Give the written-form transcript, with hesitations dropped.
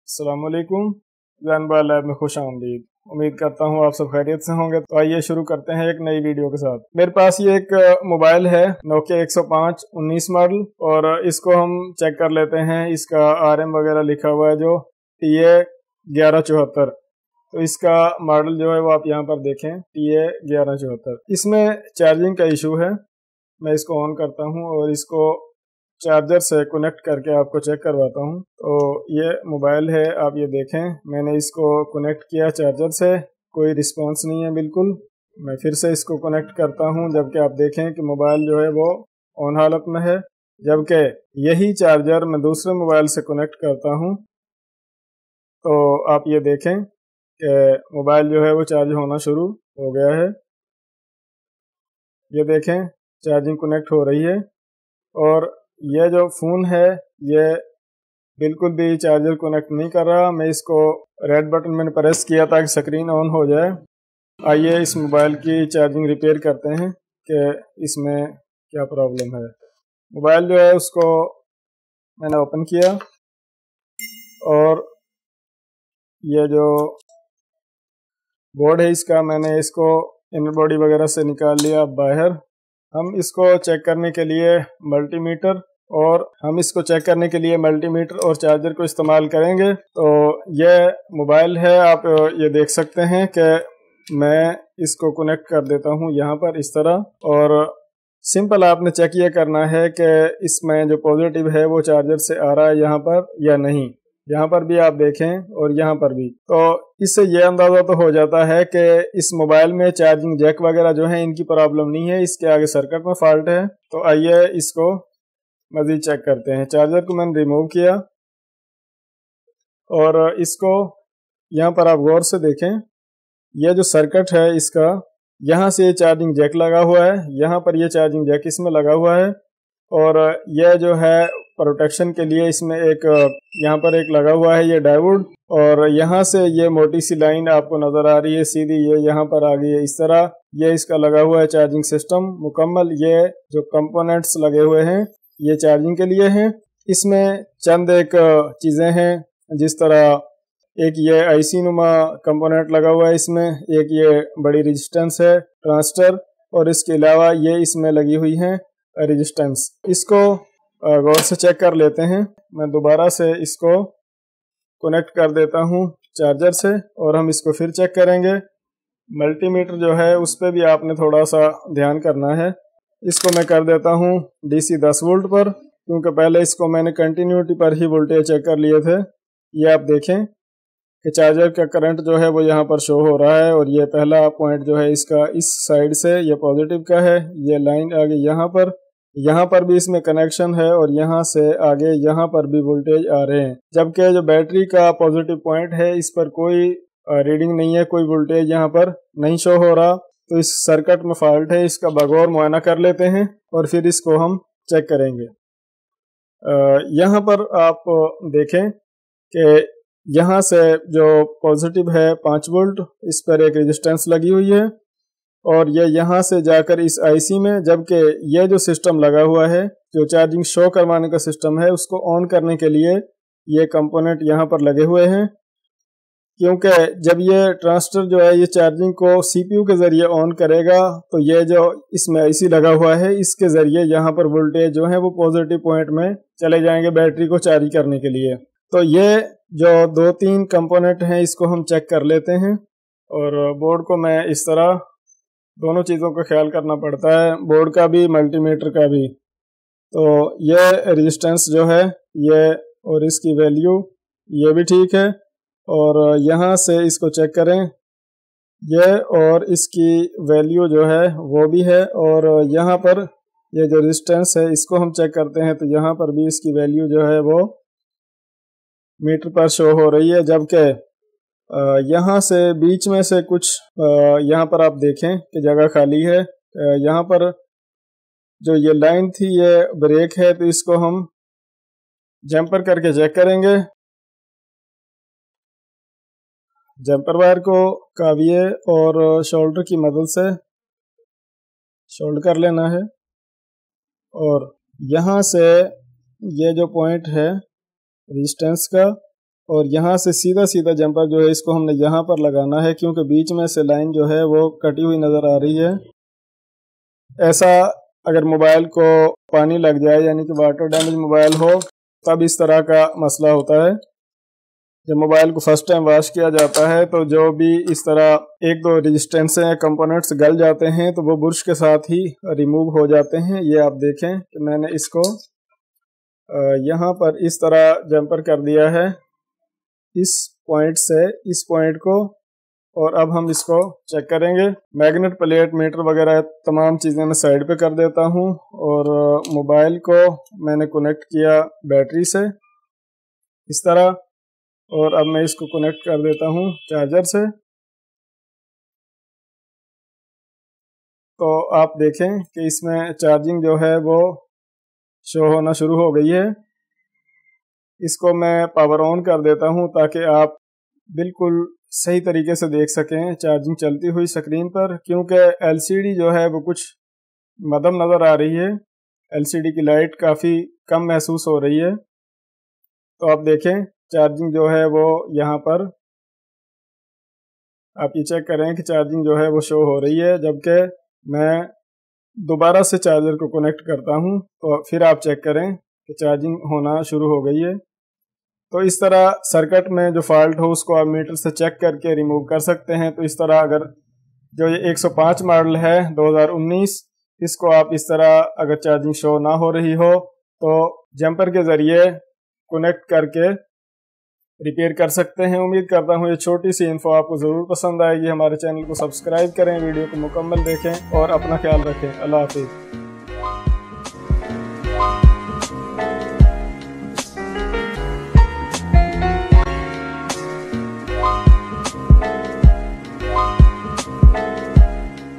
अस्सलामुअलैकुम। जानबा लैब में खुश आमदीद। उम्मीद करता हूँ आप सब खैरियत से होंगे। तो आइए शुरू करते हैं एक नई वीडियो के साथ। मेरे पास ये एक मोबाइल है Nokia 105 19 मॉडल, और इसको हम चेक कर लेते हैं। इसका RM वगैरह लिखा हुआ है जो TA 1174। तो इसका मॉडल जो है वो आप यहाँ पर देखें, TA 1174। इसमें चार्जिंग का इशू है। मैं इसको ऑन करता हूँ और इसको चार्जर से कनेक्ट करके आपको चेक करवाता हूँ। तो ये मोबाइल है, आप ये देखें, मैंने इसको कनेक्ट किया चार्जर से, कोई रिस्पांस नहीं है बिल्कुल। मैं फिर से इसको कनेक्ट करता हूँ, जबकि आप देखें कि मोबाइल जो है वो ऑन हालत में है। जबकि यही चार्जर मैं दूसरे मोबाइल से कनेक्ट करता हूँ तो आप ये देखें कि मोबाइल जो है वो चार्ज होना शुरू हो गया है। ये देखें, चार्जिंग कनेक्ट हो रही है। और ये जो फ़ोन है ये बिल्कुल भी चार्जर कनेक्ट नहीं कर रहा। मैं इसको रेड बटन मैंने प्रेस किया ताकि स्क्रीन ऑन हो जाए। आइए इस मोबाइल की चार्जिंग रिपेयर करते हैं कि इसमें क्या प्रॉब्लम है। मोबाइल जो है उसको मैंने ओपन किया और ये जो बोर्ड है इसका, मैंने इसको इनर बॉडी वगैरह से निकाल लिया बाहर। हम इसको चेक करने के लिए मल्टीमीटर और चार्जर को इस्तेमाल करेंगे। तो ये मोबाइल है, आप ये देख सकते हैं कि मैं इसको कनेक्ट कर देता हूँ यहाँ पर इस तरह। और सिंपल आपने चेक ये करना है कि इसमें जो पॉजिटिव है वो चार्जर से आ रहा है यहाँ पर या नहीं। यहाँ पर भी आप देखें और यहाँ पर भी। तो इससे ये अंदाजा तो हो जाता है कि इस मोबाइल में चार्जिंग जैक वगैरह जो है इनकी प्रॉब्लम नहीं है, इसके आगे सर्किट में फॉल्ट है। तो आइए इसको मजीद चेक करते हैं। चार्जर को मैंने रिमूव किया और इसको यहाँ पर आप गौर से देखें, यह जो सर्किट है इसका, यहाँ से ये चार्जिंग जैक लगा हुआ है, यहाँ पर ये चार्जिंग जैक इसमें लगा हुआ है। और यह जो है प्रोटेक्शन के लिए इसमें एक यहाँ पर एक लगा हुआ है ये डायोड। और यहाँ से ये मोटी सी लाइन आपको नजर आ रही है सीधी, ये यहाँ पर आ गई है इस तरह। ये इसका लगा हुआ है चार्जिंग सिस्टम मुकम्मल। ये जो कंपोनेंट्स लगे हुए हैं ये चार्जिंग के लिए हैं। इसमें चंद एक चीज़ें हैं, जिस तरह एक ये IC नुमा कंपोनेंट लगा हुआ है इसमें, एक ये बड़ी रेजिस्टेंस है ट्रांजिस्टर, और इसके अलावा ये इसमें लगी हुई हैं रेजिस्टेंस। इसको गौर से चेक कर लेते हैं। मैं दोबारा से इसको कनेक्ट कर देता हूँ चार्जर से और हम इसको फिर चेक करेंगे। मल्टीमीटर जो है उस पर भी आपने थोड़ा सा ध्यान करना है। इसको मैं कर देता हूँ DC 10 वोल्ट पर, क्योंकि पहले इसको मैंने कंटिन्यूटी पर ही वोल्टेज चेक कर लिए थे। ये आप देखें कि चार्जर का करंट जो है वो यहाँ पर शो हो रहा है। और ये पहला पॉइंट जो है इसका इस साइड से ये पॉजिटिव का है। ये लाइन आगे यहाँ पर भी इसमें कनेक्शन है और यहाँ से आगे यहाँ पर भी वोल्टेज आ रहे हैं। जबकि जो बैटरी का पॉजिटिव पॉइंट है इस पर कोई रीडिंग नहीं है, कोई वोल्टेज यहाँ पर नहीं शो हो रहा। तो इस सर्किट में फॉल्ट है, इसका बगौर मुआयना कर लेते हैं और फिर इसको हम चेक करेंगे। यहाँ पर आप देखें कि यहाँ से जो पॉजिटिव है 5 वोल्ट, इस पर एक रेजिस्टेंस लगी हुई है और ये यहाँ से जाकर इस IC में, जबकि ये जो सिस्टम लगा हुआ है जो चार्जिंग शो करवाने का सिस्टम है उसको ऑन करने के लिए ये कंपोनेंट यहाँ पर लगे हुए हैं। क्योंकि जब ये ट्रांजिस्टर जो है ये चार्जिंग को CPU के ज़रिए ऑन करेगा तो ये जो इसमें IC लगा हुआ है इसके ज़रिए यहाँ पर वोल्टेज जो है वो पॉजिटिव पॉइंट में चले जाएंगे बैटरी को चार्ज करने के लिए। तो ये जो 2-3 कंपोनेंट हैं इसको हम चेक कर लेते हैं। और बोर्ड को मैं इस तरह, दोनों चीज़ों का ख्याल करना पड़ता है, बोर्ड का भी मल्टीमीटर का भी। तो ये रेजिस्टेंस जो है ये और इसकी वैल्यू ये भी ठीक है। और यहाँ से इसको चेक करें, ये और इसकी वैल्यू जो है वो भी है। और यहाँ पर ये जो रेजिस्टेंस है इसको हम चेक करते हैं तो यहाँ पर भी इसकी वैल्यू जो है वो मीटर पर शो हो रही है। जबकि यहाँ से बीच में से कुछ यहाँ पर आप देखें कि जगह खाली है। यहाँ पर जो ये लाइन थी ये ब्रेक है, तो इसको हम जंपर करके चेक करेंगे। जंपर वायर को काविये और शोल्डर की मदद से शोल्ड कर लेना है। और यहाँ से ये जो पॉइंट है रेजिस्टेंस का, और यहाँ से सीधा सीधा जंपर जो है इसको हमने यहाँ पर लगाना है, क्योंकि बीच में से लाइन जो है वो कटी हुई नज़र आ रही है। ऐसा अगर मोबाइल को पानी लग जाए यानी कि वाटर डैमेज मोबाइल हो तब इस तरह का मसला होता है। जब मोबाइल को फर्स्ट टाइम वॉश किया जाता है तो जो भी इस तरह एक दो रेजिस्टेंस हैं, कंपोनेंट्स गल जाते हैं, तो वो बुरश के साथ ही रिमूव हो जाते हैं। ये आप देखें कि मैंने इसको यहाँ पर इस तरह जंपर कर दिया है, इस पॉइंट से इस पॉइंट को। और अब हम इसको चेक करेंगे। मैग्नेट प्लेट, मीटर वगैरह तमाम चीज़ें मैं साइड पे कर देता हूँ और मोबाइल को मैंने कनेक्ट किया बैटरी से इस तरह, और अब मैं इसको कनेक्ट कर देता हूँ चार्जर से। तो आप देखें कि इसमें चार्जिंग जो है वो शो होना शुरू हो गई है। इसको मैं पावर ऑन कर देता हूँ ताकि आप बिल्कुल सही तरीके से देख सकें चार्जिंग चलती हुई स्क्रीन पर, क्योंकि एलसीडी जो है वो कुछ मदम नज़र आ रही है। एलसीडी की लाइट काफ़ी कम महसूस हो रही है। तो आप देखें चार्जिंग जो है वो यहाँ पर आप ये चेक करें कि चार्जिंग जो है वो शो हो रही है, जबकि मैं दोबारा से चार्जर को कनेक्ट करता हूँ तो फिर आप चेक करें कि चार्जिंग होना शुरू हो गई है। तो इस तरह सर्किट में जो फॉल्ट हो उसको आप मीटर से चेक करके रिमूव कर सकते हैं। तो इस तरह अगर जो ये 105 मॉडल है 2019, इसको आप इस तरह अगर चार्जिंग शो ना हो रही हो तो जंपर के ज़रिए कनेक्ट करके रिपेयर कर सकते हैं। उम्मीद करता हूँ ये छोटी सी इन्फो आपको ज़रूर पसंद आएगी। हमारे चैनल को सब्सक्राइब करें, वीडियो को मुकम्मल देखें और अपना ख्याल रखें। अल्लाह हाफिज़।